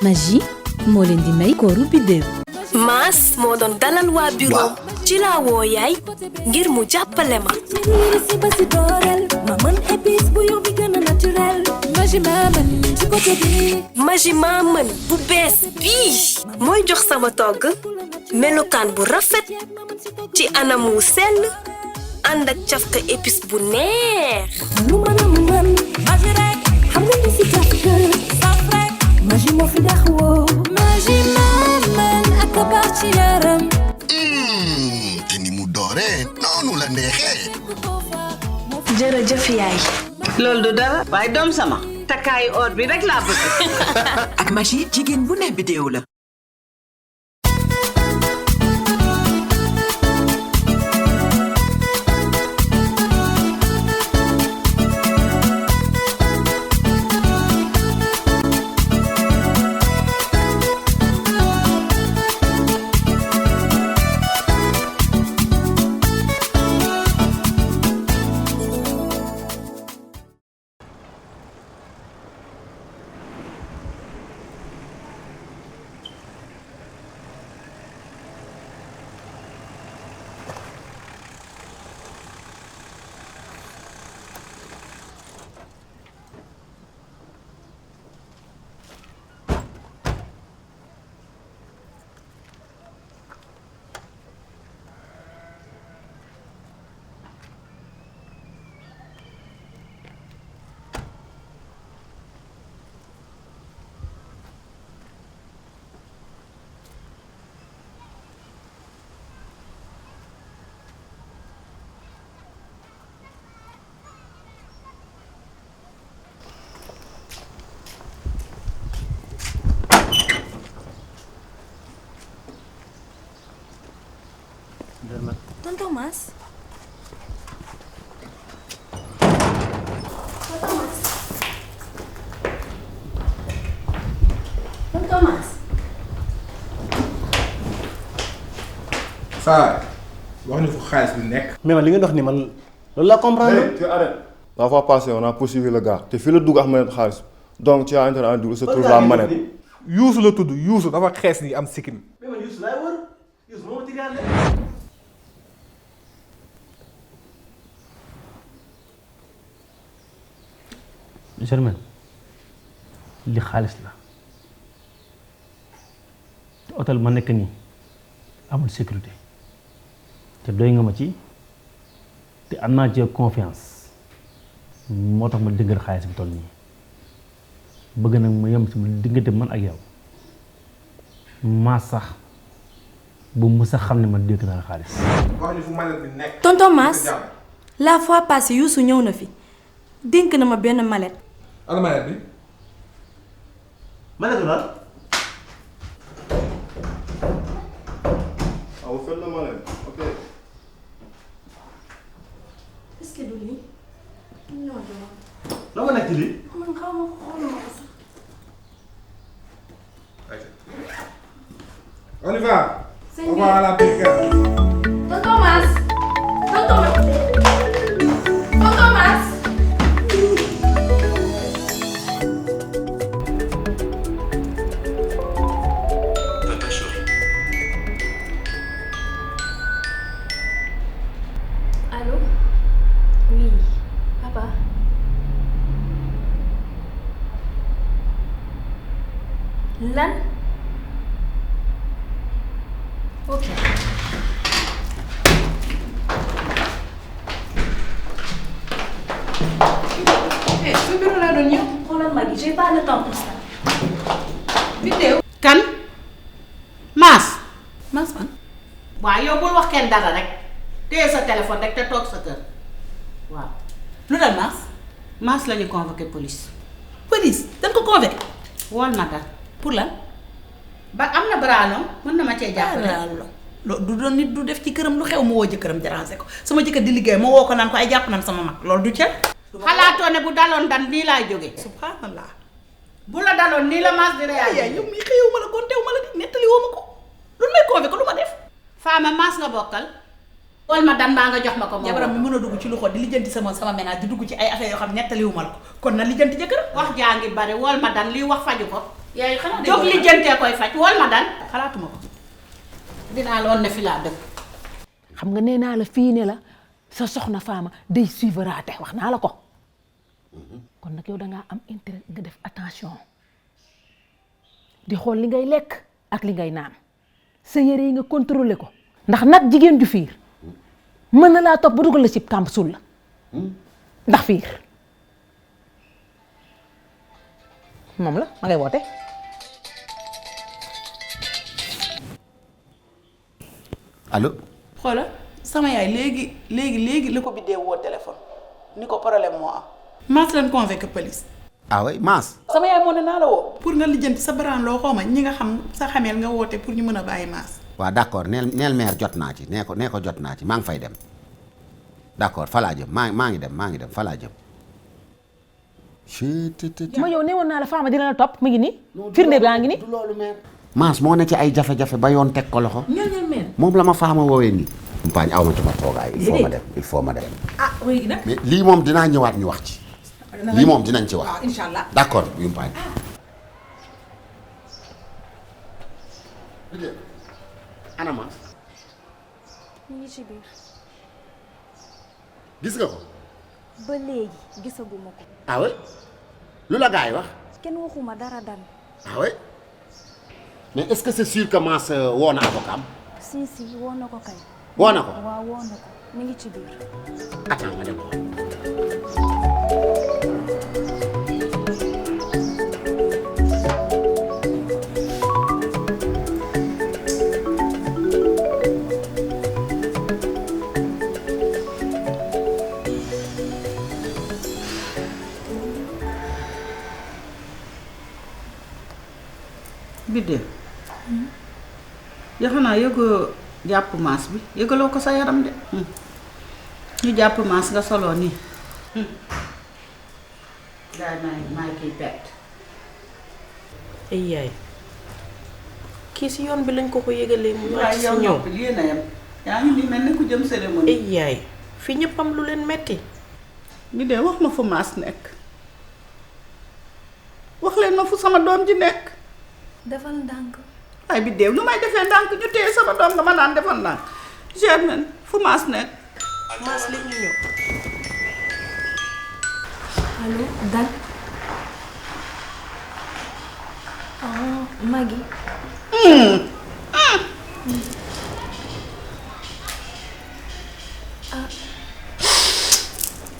Magie moo leen di may Kooru Biddew. Maas moo doon dalal waa bureau ci laa woo yaay ngir mu jàppale ma. Magie maa mën bu bees bii mooy jox sama togg melokaan bu rafet ci anam wu sell ànd ak cafka épice bu neex. Magie moo fi dax woo. Magie maa mën ak a baax ci yaram. te ni mu dooree noonu la neexee. jërëjëf yaay. loolu du dara waaye doom sama takkaayu or bi rek laa bëgg. ak Magie jigéen bu ne bidéo la. Tonton Mas. Tonton Mas. Saa wax ni fu xaalis bi nekk. mais man li ngeen wax ni man loolu laa comprendre. Tu arrêtes. La fois passée on a poursuivi le gars te fii la dugg ak manette xaalis donc tu as intérêt à dire où se trouve la manette. Youssou la tudd Youssou dafa xees ni am sikkim. mais man Youssou laay wër Youssou moo ma tiriyaale. Germaine li xaalis la te hôtel ma nekk nii amul sécurité te doy nga ma ci te am naa ci confiance moo tax ma dëggal xaalis bi toll nii bëgg nag ma yem ci diggante man ak yow maa sax bu mu sax xam ne man dégg naa xaalis. wax ni fu manette bi nekk. Tonton Mas la fois passée Youssou ñëw na fi dénk na ma benn mallette. ana manette bi. manette la. ah vous faites la manette ok. est-ce que du lii. non loo ma nekk ci lii. man xaw ma xooluma ko sax. On y va. Sëñ On bi. va à la brigade. Tonton Mas. Tonton Mas. Tonton Mas. Allô? Oui, papa. Lan? Ok. su bureau laa doon ñëw. Xoolal ma gi, j'ai pas le temps pour ça. Biddew. kan Maas. Mas man. waaw yow bul wax kenn dara rek téye sa téléphone rek te toog sa kër waaw. lu dal Mas. Maas la ñu convoqué police. police dañ ko convoqué. wool ma dal pour lan. ba am na baraano mën na ma cee jàppale. loolu du doon nit du def ci këram lu xew ma woo jëkkëram déranger ko sama jëkkër di liggéey ma woo ko naan ko ay jàpp nañ sama mag loolu du ca. xalaatoo ne bu daloon dan nii laay jóge subhanallah. bu la daloon nii la Maas di yaay réagir. yow mi xëyoo ma la gonteewu ma la di nettali woo ma ko lu may convoqué lu ma def. Faama Maas nga bokkal. wool ma dan baa nga jox ma ko. jabaram mi mën a dugg ci loxo di lijjanti sama ménage di dugg ci ay affaire yoo xam nettaliwu ma la ko kon na lijjanti jëkkër. wax jaa ngi bari wool ma dan liy wax faju ko. yaay xanaa jóg li jëntee koy faj wol ma dan xalaatuma ko dinaa la woon ne fi laa dëkk. xam nga nee naa la fii ne la sa soxna Fama day suivraate wax naa la ko kon nag yow dangaa am intérêt nga def attention di xool li ngay lekk ak li ngay naan sa yére yi nga contrôler ko ndax nag jigéen ju fiir mën na laa topp ba dugal la ci kàmb sul la ndax fiir moom la ma ngay woote allo. xoola sama yaay léegi li ko biddee woo téléphone ni ko problème moo am. maas leen convoqué police. ah oui Maas. sama yaay moo ne naa la woo. pour nga lijjanti sa baraan loo xooma ñi nga xam sa xameel nga woote pour ñu mën a bàyyi maas. waaw d'accord neel maire jot naa ci nee ko jot naa ci maa ngi fay dem d'accord fa laa jëm maa ngi dem fa laa jëm. ma yow ne woon naa la Fama dina la topp mu ngi nii firnde baa ngi nii. Maas moo ne ci ay jafe-jafe ba yoon teg ko loxo. moom la ma Fama woowee nii. Mpaañ aw ma ci ma toogaay il faut ma dem. ah oui nag. mais lii moom dinaa ñëwaat ñu wax ci. lii moom dinañ ci wax. waaw incha allah d'accord yu Mpaañ. ana Maas. mu ngi ci biir. gis nga ko. ba léegi gisaguma ko. ah oui lu la gaay wax. kenn waxuma dara dan. ah oui mais est-ce que c'est sûr que Maas woo na avocat am. si woo na ko kay. woo na ko. waaw woo na ko mi ngi ci biir. attends ma dem. Biddew yoo xanaa yëgoo jàpp maas bi yëgaloo ko sa yaram de ñu jàpp maas nga soloo nii daay maay kiy perte. ay yaay kii si yoon bi lañ ko yëgalee mu wàcc si yow ñëw noppi yéen a yem yaa ngi nii mel ni ku jëm cérémonie. ay yaay fi ñëpp am lu leen metti. Biddew wax ma fu maas nekk wax leen ma fu sama doom ji nekk. defal ndànk. waaye Biddew lu may defee ndànk ñu téye sama doom nga ma naan defal ndànk Germaine fu maas nekk. maas li ñu ñëw. allo Dan. oh Magui.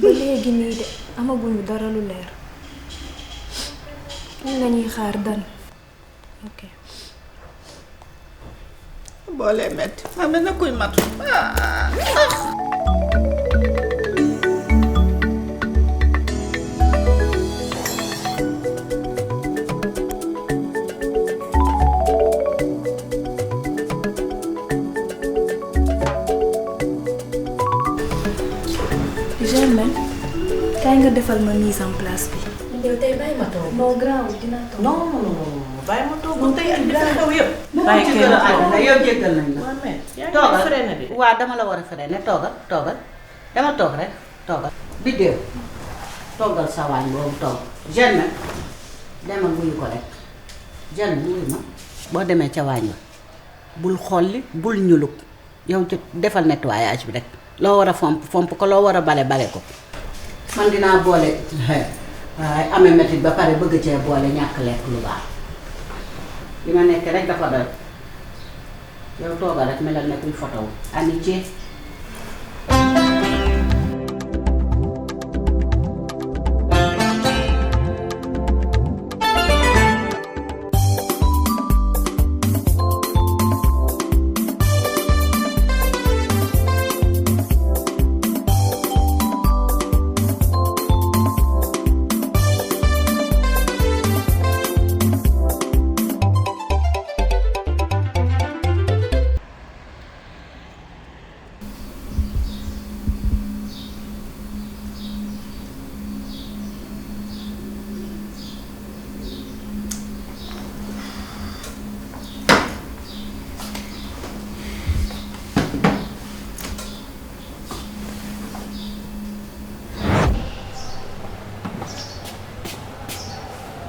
ba léegi nii de amaguñu dara lu leer. lan la ñuy xaar Dan. ok. boolee metti ma mel na kuy matu. Germaine kaay nga defal ma mise en place bi. yow tey bàyyi ma toog. non grave dinaa toog. non bàyyi ma toog tey ak li fi xew yëpp. bàyyi kenn toog yow jéggal nañ la. waaw mais yaa ngi toogal freiné de. waaw dama la war a freiné toogal dama toog rek toogal. Biddew toogal sa waañ boobu toog Germaine demal wuyu ko rek Germaine wuyu ma. boo demee ca waañ ba bul xolli bul ñulug yow ci defal nettoyage bi rek loo war a fomp ko loo war a bale ko man dinaa boole waaye amee métit ba pare bëgg cee boole ñàkk lekk lu baax li ma nekk rek dafa doy yow toogal rek melal ne kuy fotow amitié.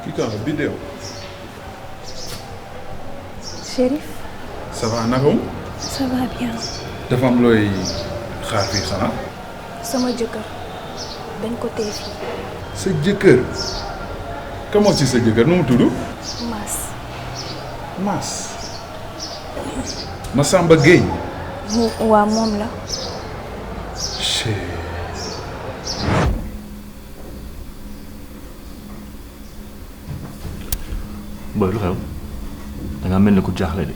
Kii kan la Biddew. Chérif. ça va naka mu. Ça va bien. dafa am looy xaar fii xanaa. sama jëkkër dañ ko tee fii. sa jëkkër. ka moo ci sa jëkkër nu mu tudd. Mass. Massamba Gueye. waa moom la. booy lu xew dangaa mel ni ku jaaxle de.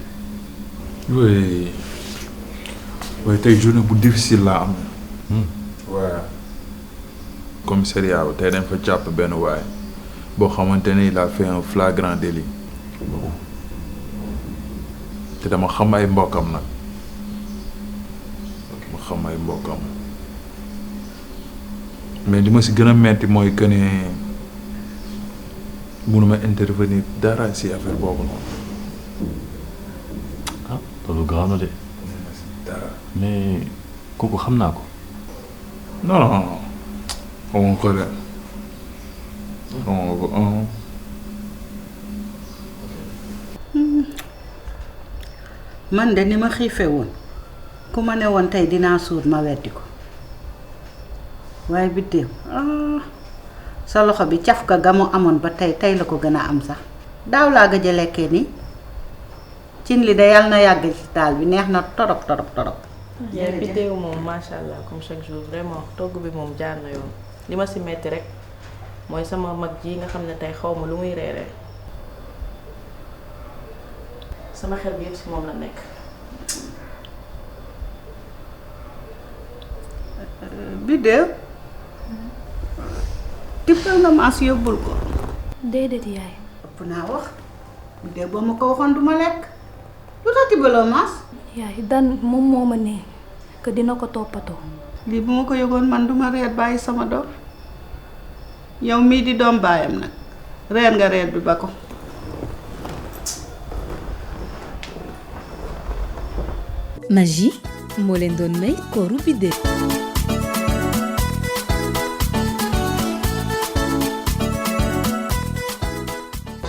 waaye tey journée bu difficile laa am. waaw. commissariat ba tey dañ fa jàpp benn waay boo xamante ne il a fait un flagrant délit. te dama xam ay mbokkam nag. ma xam ay mbokkam. mais li ma si gën a metti mooy que ne mënuma intervenir dara si affaire boobu noonu. ah loolu gaaw na de. mais kooku xam naa ko. non xamoo ko de xamoo ko. man de ni ma xiife woon ku ma ne woon tey dinaa suur ma weddi ko waaye Biddew sa loxo bi caf ka ga mu amoon ba tey la ko gën a am sax daaw laa gëj a lekkee nii cin li de yàlla na yàgg ci taal bi neex na torop. yaay Biddew moom macha allah comme chaque jour vraiment togg bi moom jaar na yoon li ma si metti rek mooy sama mag ji nga xam ne tey xaw ma lu muy reeree sama xel bi yëpp si moom la nekk. Biddew tibbal nga maas yóbbul ko. déedéet yaay. ëpp naa wax Biddew boo ma ko waxoon duma lekk lu tax tibbaloo maas. yaay dan moom moo ma ne que dina ko toppatoo. lii bu ma ko yëgoon man duma reer bàyyi sama doom yow mii di doom baayam nag reer nga reer bi ba ko. Magie moo leen doon may Kooru Biddew.